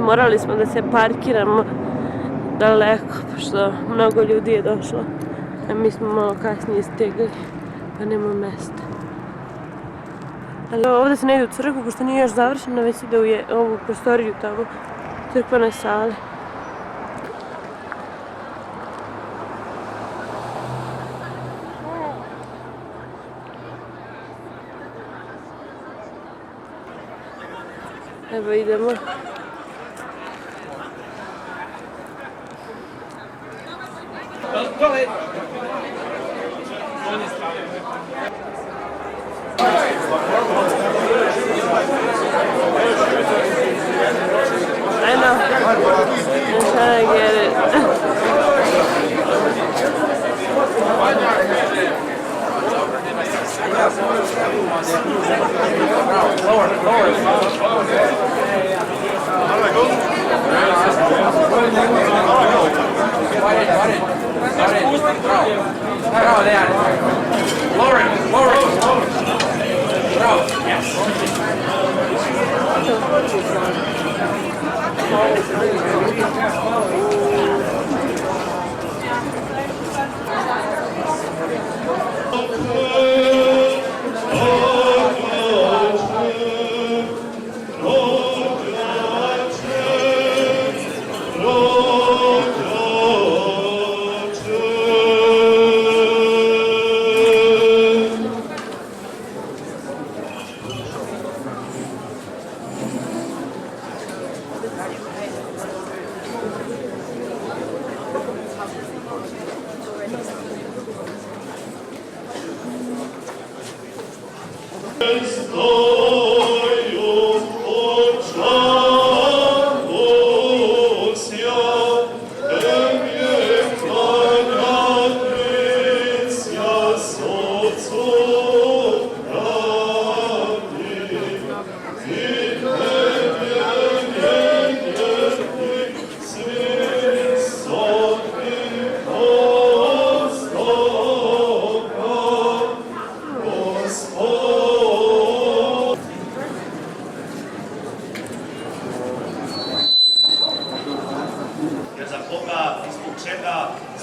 morali smo da se parkiramo daleko, pošto mnogo ljudi je došlo. A mi smo malo kasnije stigli, pa nema mesta. Ali ovdje se ne ide u crkvu, pošto nije još završeno, već ide u ovu prostoriju tamo, crkvene sale. Evo idemo. I know. I'm trying to get it.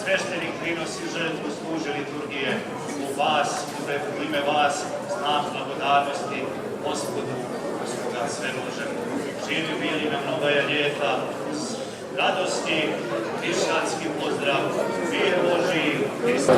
Sveštenik prinosi žrtvu služe liturgije u vas, u ime vas, znak blagodarnosti Gospodu, Gospoda svemožem. Živi bili nam novaja ljeta, radosti, hrišćanski pozdrav, mir Božiji, Hristos.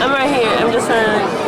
I'm right here. I'm just trying to...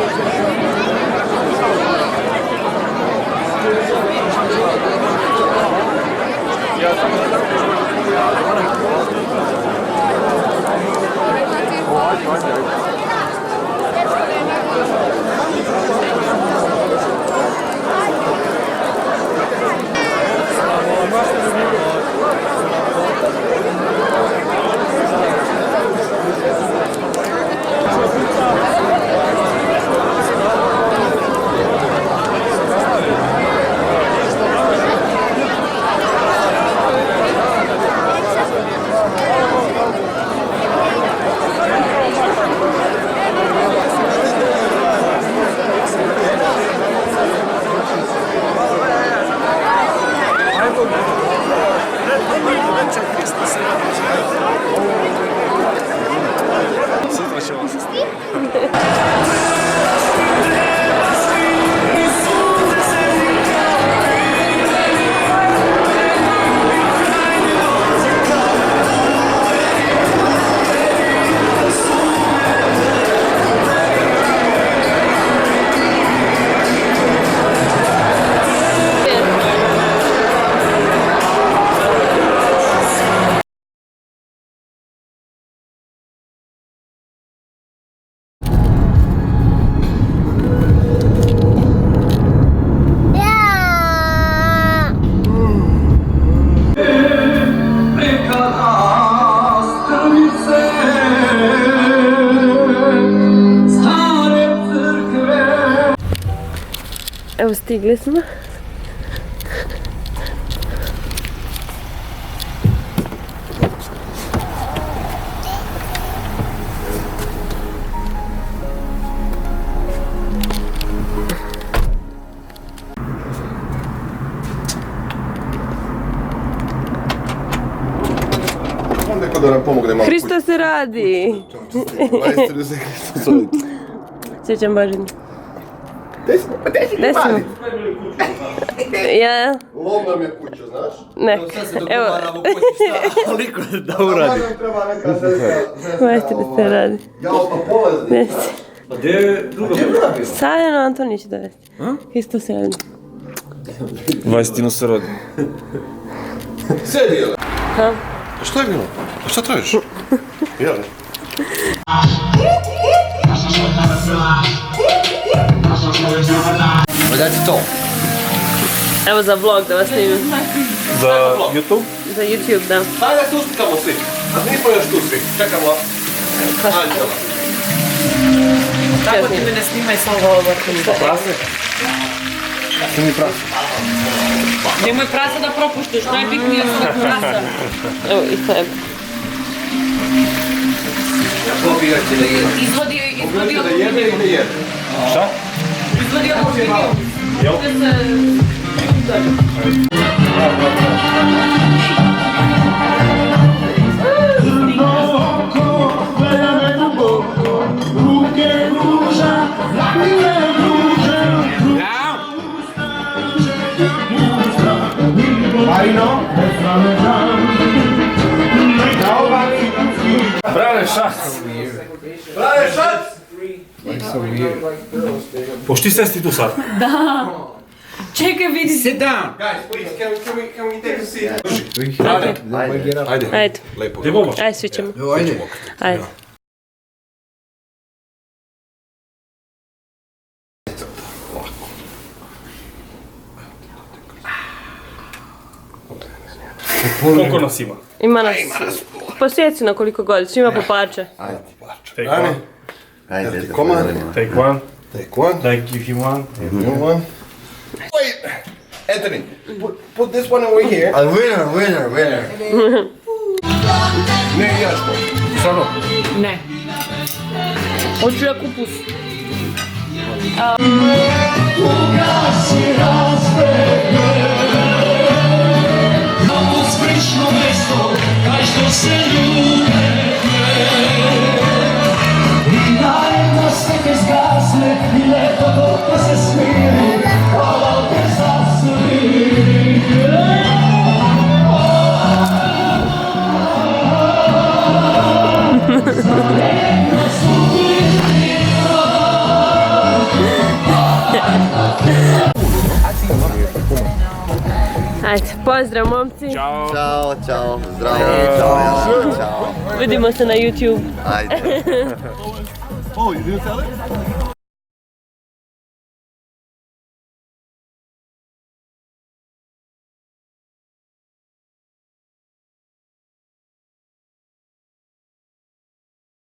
snimim? Evo stigli smo. Neko da nam pomogne malo. Hristo se radi! Majstru se Hristo radi. Sjećam Božinu. Desimo. Desimo. Ja? Lom nam je kuća, znaš? Ne. Evo. Koliko da uradi? Nam treba neka ženska. Majstru se radi. Ja pa polazni. Desi. A gdje je druga? Sajano Antonić će dovesti. Hristo se radi. Vajstinu se rodi. Sjedi, jele. Ha? A šta je bilo? A šta tražiš? Jele. Daj ti to. Evo za vlog da vas snimim. Za YouTube? Za YouTube, da. Daj da se uslikamo svi. A nismo još tu svi. Čekamo Anđela. Tako ti me ne snimaj samo ovo. Prase? Snimi prase. Nemoj prasa da propuštiš, najbitnije su da prasa. Evo i tebe. Izvodi Da jede ili ne jede? Šta? ovu video. Brane šac! Brane, šac! Pošti sesti tu sad. Čekaj, vidi. Sit down. Guys, please, can we take a seat? Ajde. Ajde. Lepo. Gdje bomo? Ajde, svi ćemo. Ajde. Koliko nas ima? Ima nas posjeci na koliko god, svima po parče. Take one. Ajde, komad. Take one. Take one. Like give him one. New one. Wait! Anthony, put this one over here. A winner. Ne, jaško. Stvarno? Ne. Hoću ja kupus. Ajde, pozdrav momci. Ćao, zdravo, čao. Vidimo se na YouTube. Ajde. Oh, you didn't tell it?